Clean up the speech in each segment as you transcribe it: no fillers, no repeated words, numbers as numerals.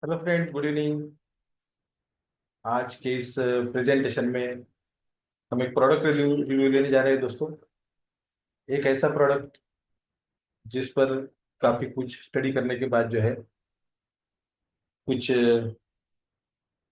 Hello friends, good evening. आज के इस प्रेजेंटेशन में हम एक प्रोडक्ट रिव्यू लेने जा रहे हैं दोस्तों। एक ऐसा प्रोडक्ट जिस पर काफ़ी कुछ स्टडी करने के बाद जो है कुछ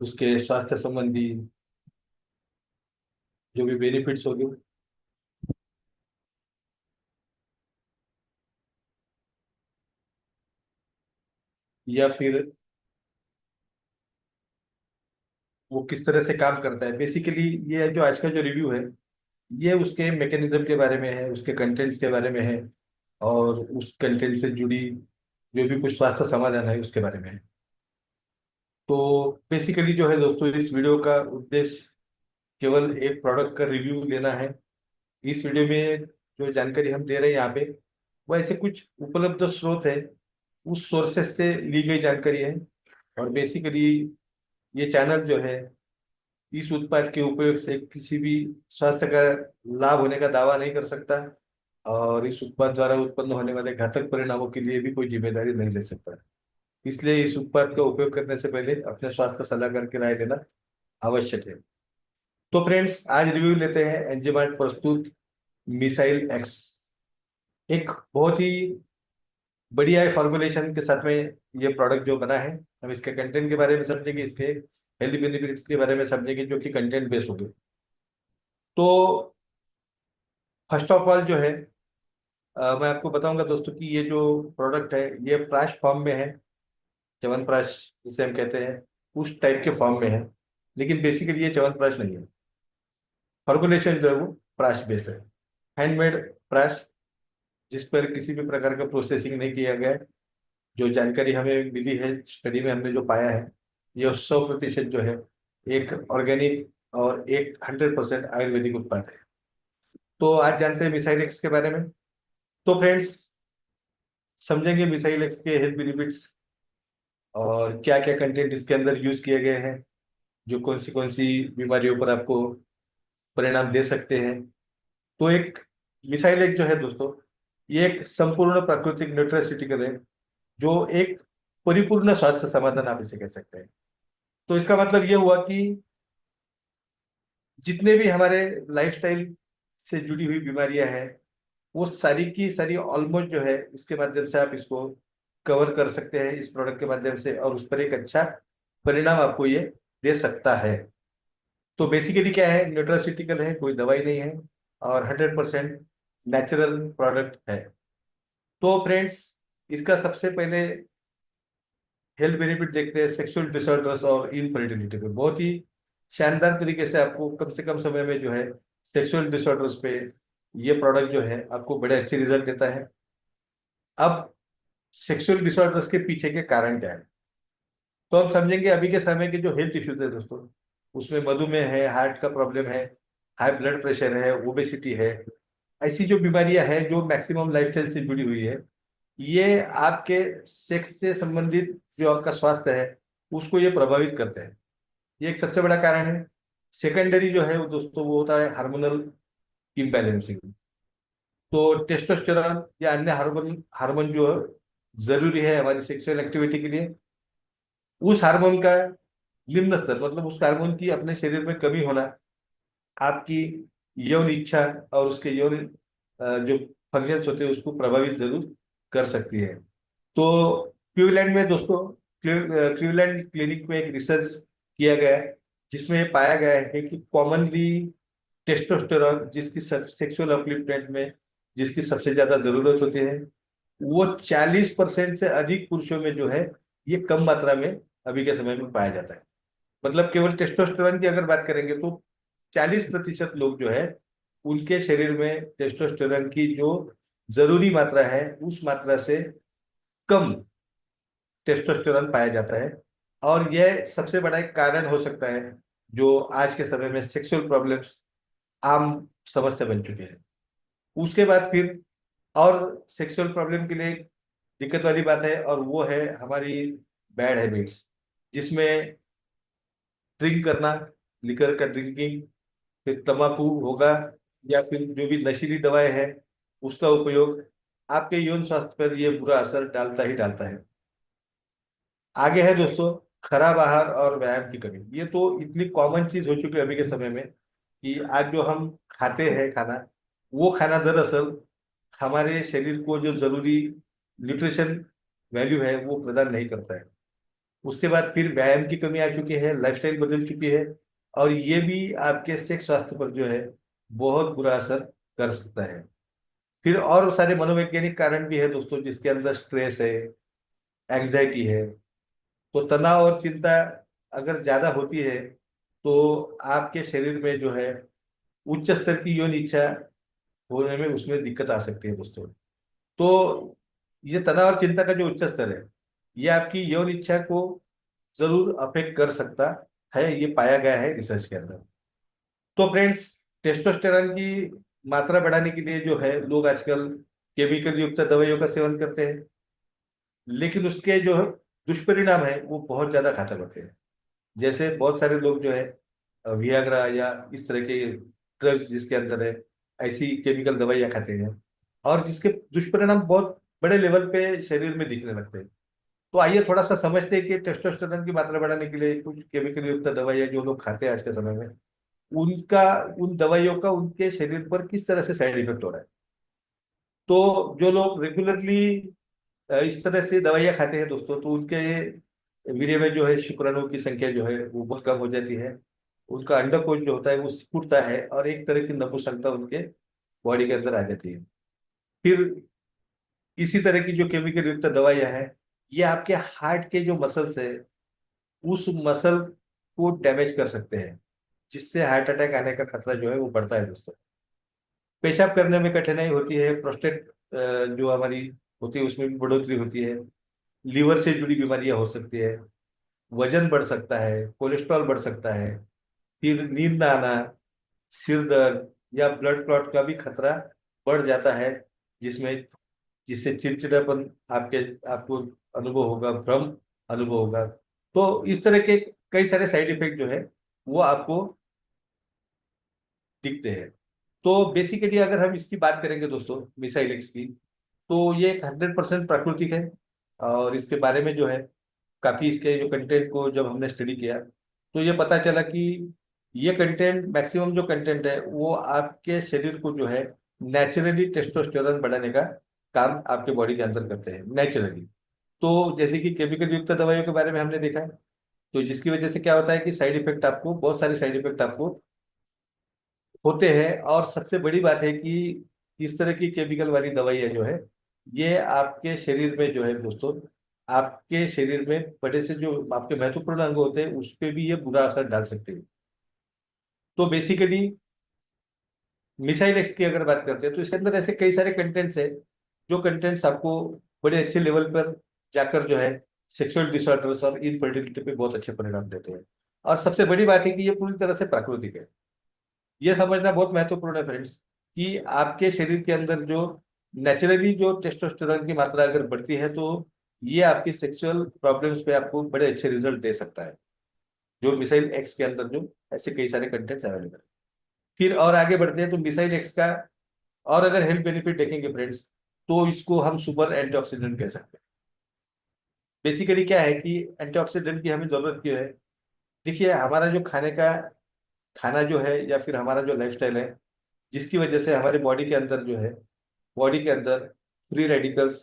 उसके स्वास्थ्य संबंधी जो भी बेनिफिट्स होंगे या फिर वो किस तरह से काम करता है, बेसिकली ये जो आज का जो रिव्यू है ये उसके मैकेनिज्म के बारे में है, उसके कंटेंट्स के बारे में है और उस कंटेंट से जुड़ी जो भी कुछ स्वास्थ्य समाधान है उसके बारे में है। तो बेसिकली जो है दोस्तों, इस वीडियो का उद्देश्य केवल एक प्रोडक्ट का रिव्यू लेना है। इस वीडियो में जो जानकारी हम दे रहे हैं यहाँ पे वो ऐसे कुछ उपलब्ध स्रोत है, उस सोर्सेस से ली गई जानकारी है। और बेसिकली ये चैनल जो है इस उत्पाद के उपयोग से किसी भी स्वास्थ्य का लाभ होने का दावा नहीं कर सकता और इस उत्पाद द्वारा उत्पन्न होने वाले घातक परिणामों के लिए भी कोई जिम्मेदारी नहीं ले सकता। इसलिए इस उत्पाद का उपयोग करने से पहले अपने स्वास्थ्य सलाहकार की राय लेना आवश्यक है। तो फ्रेंड्स, आज रिव्यू लेते हैं एंजिमार्ट प्रस्तुत मिसाइल एक्स। एक बहुत ही बढ़िया फॉर्मुलेशन के साथ में ये प्रोडक्ट जो बना है। हम इसके कंटेंट के बारे में समझेंगे, इसके हेल्थ बेनिफिट्स के बारे में समझेंगे जो कि कंटेंट बेस्ड होंगे। तो फर्स्ट ऑफ ऑल जो है मैं आपको बताऊंगा दोस्तों कि ये जो प्रोडक्ट है ये प्राश फॉर्म में है। च्यवनप्राश जिसे हम कहते हैं उस टाइप के फॉर्म में है, लेकिन बेसिकली ये च्यवनप्राश नहीं है। फॉर्मुलेशन जो है वो प्राश बेस है, हैंडमेड प्राश, जिस पर किसी भी प्रकार का प्रोसेसिंग नहीं किया गया है। जो जानकारी हमें मिली है स्टडी में, हमने जो पाया है ये 100% जो है एक ऑर्गेनिक और एक 100% आयुर्वेदिक उत्पाद है। तो आज जानते हैं मिसाइल एक्स के बारे में। तो फ्रेंड्स, समझेंगे मिसाइल एक्स के हेल्थ बेनिफिट्स और क्या क्या कंटेंट इसके अंदर यूज किए गए हैं जो कौन सी बीमारियों पर आपको परिणाम दे सकते हैं। तो एक मिसाइल एक्स जो है दोस्तों, ये एक संपूर्ण प्राकृतिक न्यूट्रास्यूटिकल है जो एक परिपूर्ण स्वास्थ्य समाधान आप इसे कह सकते हैं। तो इसका मतलब ये हुआ कि जितने भी हमारे लाइफस्टाइल से जुड़ी हुई बीमारियां हैं वो सारी की सारी ऑलमोस्ट जो है इसके माध्यम से आप इसको कवर कर सकते हैं इस प्रोडक्ट के माध्यम से, और उस पर एक अच्छा परिणाम आपको ये दे सकता है। तो बेसिकली क्या है, न्यूट्रास्यूटिकल है, कोई दवाई नहीं है और 100% नेचुरल प्रोडक्ट है। तो फ्रेंड्स, इसका सबसे पहले हेल्थ बेनिफिट देखते हैं सेक्सुअल डिसऑर्डर्स और इनफर्टिलिटी पे। बहुत ही शानदार तरीके से आपको कम से कम समय में जो है सेक्सुअल डिसऑर्डर्स पे ये प्रोडक्ट जो है आपको बड़े अच्छे रिजल्ट देता है। अब सेक्सुअल डिसऑर्डर्स के पीछे के कारण क्या है, तो हम समझेंगे अभी के समय के जो हेल्थ इश्यूज है दोस्तों, उसमें मधुमेह है, हार्ट का प्रॉब्लम है, हाई ब्लड प्रेशर है, ओबेसिटी है। ऐसी जो बीमारियां हैं जो मैक्सिमम लाइफस्टाइल से जुड़ी हुई है, ये आपके सेक्स से संबंधित जो आपका स्वास्थ्य है उसको ये प्रभावित करते हैं। ये एक सबसे बड़ा कारण है। सेकेंडरी जो है वो दोस्तों वो होता है हार्मोनल इम्बैलेंसिंग। तो टेस्टोस्टेरॉन या अन्य हार्मोन हार्मोन जो जरूरी है हमारी सेक्सुअल एक्टिविटी के लिए, उस हार्मोन का निम्न स्तर, मतलब उस हार्मोन की अपने शरीर में कमी होना आपकी यौन इच्छा और उसके यौन जो फंक्शंस होते हैं उसको प्रभावित जरूर कर सकती है। तो क्लीवलैंड में दोस्तों, क्लीवलैंड क्लिनिक में एक रिसर्च किया गया है जिसमें पाया गया है कि कॉमनली टेस्टोस्टेरॉन जिसकी सेक्सुअल अपलिफ्टमेंट में जिसकी सबसे ज्यादा जरूरत होती है, वो 40% से अधिक पुरुषों में जो है ये कम मात्रा में अभी के समय में पाया जाता है। मतलब केवल टेस्टोस्टेरॉन की अगर बात करेंगे तो 40% लोग जो है उनके शरीर में टेस्टोस्टेरॉन की जो जरूरी मात्रा है उस मात्रा से कम टेस्टोस्टेरॉन पाया जाता है। और यह सबसे बड़ा एक कारण हो सकता है जो आज के समय में सेक्सुअल प्रॉब्लम्स आम समस्या बन चुके हैं। उसके बाद फिर और सेक्सुअल प्रॉब्लम के लिए दिक्कत वाली बात है और वो है हमारी बैड हैबिट्स, जिसमें ड्रिंक करना, लिकर का ड्रिंकिंग, फिर तंबाकू होगा या फिर जो भी नशीली दवाएं हैं उसका उपयोग आपके यौन स्वास्थ्य पर ये बुरा असर डालता ही डालता है। आगे है दोस्तों खराब आहार और व्यायाम की कमी। ये तो इतनी कॉमन चीज हो चुकी है अभी के समय में कि आज जो हम खाते हैं खाना, वो खाना दरअसल हमारे शरीर को जो जरूरी न्यूट्रिशन वैल्यू है वो प्रदान नहीं करता है। उसके बाद फिर व्यायाम की कमी आ चुकी है, लाइफस्टाइल बदल चुकी है, और ये भी आपके सेक्स स्वास्थ्य पर जो है बहुत बुरा असर कर सकता है। फिर और सारे मनोवैज्ञानिक कारण भी है दोस्तों, जिसके अंदर स्ट्रेस है, एंग्जाइटी है। तो तनाव और चिंता अगर ज्यादा होती है तो आपके शरीर में जो है उच्च स्तर की यौन इच्छा होने में उसमें दिक्कत आ सकती है दोस्तों। तो ये तनाव और चिंता का जो उच्च स्तर है, ये आपकी यौन इच्छा को जरूर अफेक्ट कर सकता है, ये पाया गया है रिसर्च के अंदर। तो फ्रेंड्स, टेस्टोस्टेरॉन की मात्रा बढ़ाने के लिए जो है लोग आजकल केमिकल युक्त दवाइयों का सेवन करते हैं, लेकिन उसके जो दुष्परिणाम है वो बहुत ज्यादा घातक होते हैं। जैसे बहुत सारे लोग जो है वियाग्रा या इस तरह के ड्रग्स जिसके अंदर है ऐसी केमिकल दवाइयाँ खाते हैं, और जिसके दुष्परिणाम बहुत बड़े लेवल पे शरीर में दिखने लगते हैं। तो आइए थोड़ा सा समझते हैं कि टेस्टोस्टेरोन की मात्रा बढ़ाने के लिए कुछ केमिकल युक्त दवाइयाँ जो लोग खाते हैं आज के समय में, उनका उन दवाइयों का उनके शरीर पर किस तरह से साइड इफेक्ट हो रहा है। तो जो लोग रेगुलरली इस तरह से दवाइयाँ खाते हैं दोस्तों, तो उनके वीर्य में जो है शुक्राणुओं की संख्या जो है वो बहुत कम हो जाती है। उनका अंडकोश जो होता है वो सिकुड़ता है, और एक तरह की नपुंसकता उनके बॉडी के अंदर आ जाती है। फिर इसी तरह की जो केमिकल युक्त दवाइयाँ हैं, ये आपके हार्ट के जो मसल्स है उस मसल को डैमेज कर सकते हैं, जिससे हार्ट अटैक आने का खतरा जो है वो बढ़ता है दोस्तों। पेशाब करने में कठिनाई होती है, प्रोस्टेट जो हमारी होती है उसमें भी बढ़ोतरी होती है, लीवर से जुड़ी बीमारियां हो सकती है, वजन बढ़ सकता है, कोलेस्ट्रॉल बढ़ सकता है, फिर नींद न आना, सिर दर्द या ब्लड क्लॉट का भी खतरा बढ़ जाता है, जिसमें जिससे चिड़चिड़ापन आपको अनुभव होगा, भ्रम अनुभव होगा। तो इस तरह के कई सारे साइड इफेक्ट जो है वो आपको दिखते हैं। तो बेसिकली अगर हम इसकी बात करेंगे दोस्तों, मिसाइल एक्स की, तो ये 100% प्राकृतिक है। और इसके बारे में जो है काफी इसके जो कंटेंट को जब हमने स्टडी किया तो ये पता चला कि ये कंटेंट, मैक्सिमम जो कंटेंट है वो आपके शरीर को जो है नेचुरली टेस्टोस्टेरोन बढ़ाने का काम आपके बॉडी के अंदर करते हैं नेचुरली। तो जैसे कि केमिकल युक्त दवाइयों के बारे में हमने देखा है, तो जिसकी वजह से क्या होता है कि साइड इफेक्ट आपको, बहुत सारे साइड इफेक्ट आपको होते हैं। और सबसे बड़ी बात है कि इस तरह की केमिकल वाली दवाइयाँ जो है ये आपके शरीर में जो है दोस्तों, आपके शरीर में बड़े से जो आपके महत्वपूर्ण अंग होते हैं उस पर भी ये बुरा असर डाल सकते हैं। तो बेसिकली मिसाइल एक्स की अगर बात करते हैं तो इसके अंदर ऐसे कई सारे कंटेंट्स है, जो कंटेंट्स आपको बड़े अच्छे लेवल पर जाकर जो है सेक्सुअल डिसऑर्डर्स और इनफर्टिलिटी पे बहुत अच्छे परिणाम देते हैं। और सबसे बड़ी बात है कि ये पूरी तरह से प्राकृतिक है। ये समझना बहुत महत्वपूर्ण है फ्रेंड्स, कि आपके शरीर के अंदर जो नेचुरली जो टेस्टोस्टेरोन की मात्रा अगर बढ़ती है तो ये आपकी सेक्सुअल प्रॉब्लम्स पे आपको बड़े अच्छे रिजल्ट दे सकता है, जो मिसाइल एक्स के अंदर जो ऐसे कई सारे कंटेंट्स अवेलेबल है। फिर और आगे बढ़ते हैं तो मिसाइल एक्स का और अगर हेल्थ बेनिफिट देखेंगे फ्रेंड्स, तो इसको हम सुपर एंटीऑक्सीडेंट कह सकते हैं। बेसिकली क्या है कि एंटीऑक्सीडेंट की हमें जरूरत क्यों है। देखिए हमारा जो खाने का खाना जो है या फिर हमारा जो लाइफस्टाइल है, जिसकी वजह से हमारे बॉडी के अंदर जो है, बॉडी के अंदर फ्री रेडिकल्स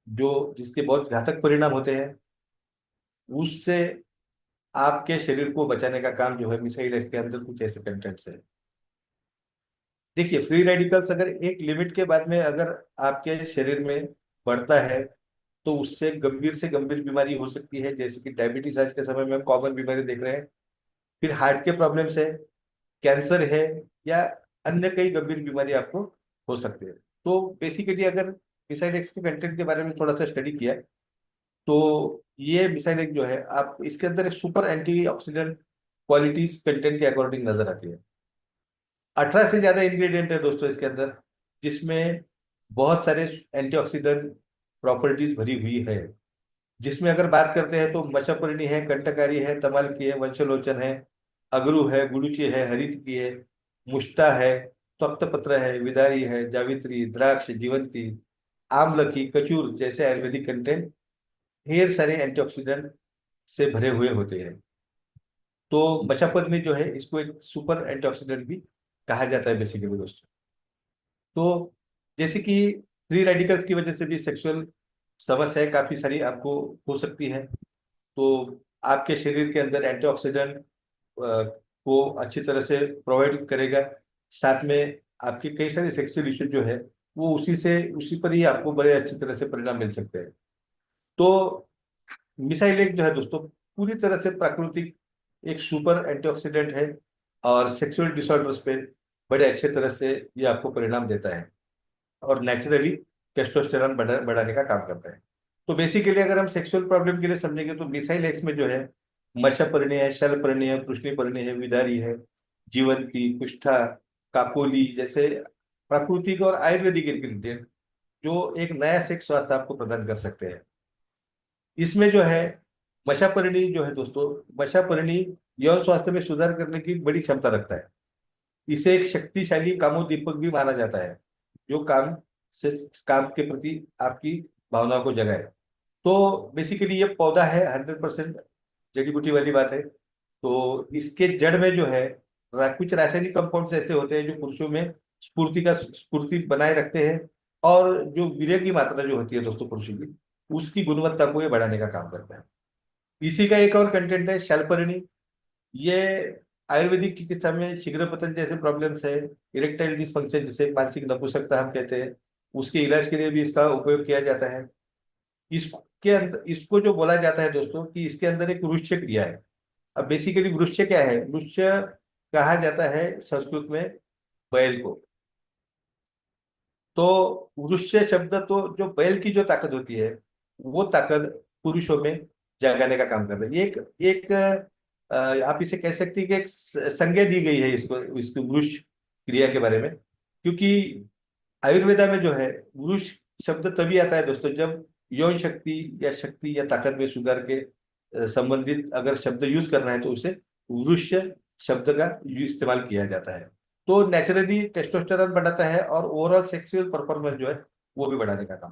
जो जिसके बहुत घातक परिणाम होते हैं, उससे आपके शरीर को बचाने का काम जो है मिसाइल इसके अंदर कुछ ऐसे कंटेंट्स है। देखिए फ्री रेडिकल्स अगर एक लिमिट के बाद में अगर आपके शरीर में बढ़ता है तो उससे गंभीर से गंभीर बीमारी हो सकती है, जैसे कि डायबिटीज आज के समय में हम कॉमन बीमारी देख रहे हैं। फिर हार्ट के प्रॉब्लम्स है, कैंसर है, या अन्य कई गंभीर बीमारी आपको हो सकती है। तो बेसिकली अगर मिसाइल एक्स के कंटेंट के बारे में थोड़ा सा स्टडी किया तो ये मिसाइल एक्स जो है आप इसके अंदर एक सुपर एंटीऑक्सीडेंट क्वालिटीज कंटेंट के अकॉर्डिंग नजर आती है। 18 से ज्यादा इंग्रेडिएंट है दोस्तों इसके अंदर, जिसमें बहुत सारे एंटीऑक्सीडेंट प्रॉपर्टीज भरी हुई है। जिसमें अगर बात करते हैं तो मशपर्णी है, कंटकारी है, तमालकी है, वंशलोचन है, अगरू है, गुडुचि है, हरितकी है, मुष्टा है, तप्तपत्र है, विदारी है, जावित्री, द्राक्ष, जीवंती, आमलकी, कचूर जैसे आयुर्वेदिक कंटेंट ढेर सारे एंटीऑक्सीडेंट से भरे हुए होते हैं। तो मशापरनी जो है इसको एक सुपर एंटीऑक्सीडेंट भी कहा जाता है बेसिकली दोस्तों। तो जैसे कि फ्री रेडिकल्स की वजह से भी सेक्सुअल समस्याएं काफी सारी आपको हो सकती है। तो आपके शरीर के अंदर एंटीऑक्सीडेंट को अच्छी तरह से प्रोवाइड करेगा। साथ में आपके कई सारे सेक्सुअल इश्यू जो है वो उसी पर ही आपको बड़े अच्छी तरह से परिणाम मिल सकते हैं। तो मिसाइल एक जो है दोस्तों पूरी तरह से प्राकृतिक एक सुपर एंटीऑक्सीडेंट है और सेक्सुअल डिसऑर्डर्स पे बड़े अच्छे तरह से ये आपको परिणाम देता है और नेचुरली टेस्टोस्टेरॉन बढ़ाने का काम करता है। तो बेसिकली अगर हम सेक्सुअल प्रॉब्लम के लिए समझेंगे तो मिसाइल एक्स में जो है मशपर्णी है, शलपर्णी है, कृष्णपर्णी है, विदारी है, जीवंती, कुष्ठा, काकोली जैसे प्राकृतिक और आयुर्वेदिक इंग्रेडिएंट जो एक नया सेक्स स्वास्थ्य आपको प्रदान कर सकते हैं। इसमें जो है मशापरिणी जो है दोस्तों, मशापरिणी यौन स्वास्थ्य में सुधार करने की बड़ी क्षमता रखता है। इसे एक शक्तिशाली कामोद्दीपक भी माना जाता है जो से काम के प्रति आपकी भावनाओं को जगाए। तो बेसिकली ये पौधा है 100% जड़ी बूटी वाली बात है। तो इसके जड़ में जो है कुछ रासायनिक कंपाउंड्स ऐसे होते हैं जो पुरुषों में स्फूर्ति बनाए रखते हैं और जो वीर्य की मात्रा जो होती है दोस्तों पुरुषों की उसकी गुणवत्ता को ये बढ़ाने का काम करता है। इसी का एक और कंटेंट है शैलपर्णी। ये आयुर्वेदिक चिकित्सा में शीघ्र पतन जैसे प्रॉब्लम्स है, इरेक्टाइल डिसफंक्शन जिसे मानसिक नपुंसकता हम कहते हैं, उसके इलाज के लिए भी इसका उपयोग किया जाता है। इसके अंदर इसको जो बोला जाता है दोस्तों कि इसके अंदर एक वृक्ष क्रिया है। अब बेसिकली वृक्ष क्या है, वृक्ष कहा जाता है संस्कृत में बैल को। तो वृक्ष शब्द तो जो बैल की जो ताकत होती है वो ताकत पुरुषों में जगाने का काम करता है। ये एक एक आप इसे कह सकते हैं कि एक संज्ञा दी गई है इसको इसको वृक्ष क्रिया के बारे में। क्योंकि आयुर्वेदा में जो है वृक्ष शब्द तभी आता है दोस्तों जब यौन शक्ति या ताकत में सुधार के संबंधित अगर शब्द यूज करना है तो उसे वृक्ष शब्द का इस्तेमाल किया जाता है। तो नेचुरली टेस्टोस्टेरॉन बढ़ाता है और ओवरऑल सेक्सुअल परफॉर्मेंस जो है वो भी बढ़ाने का काम करता है।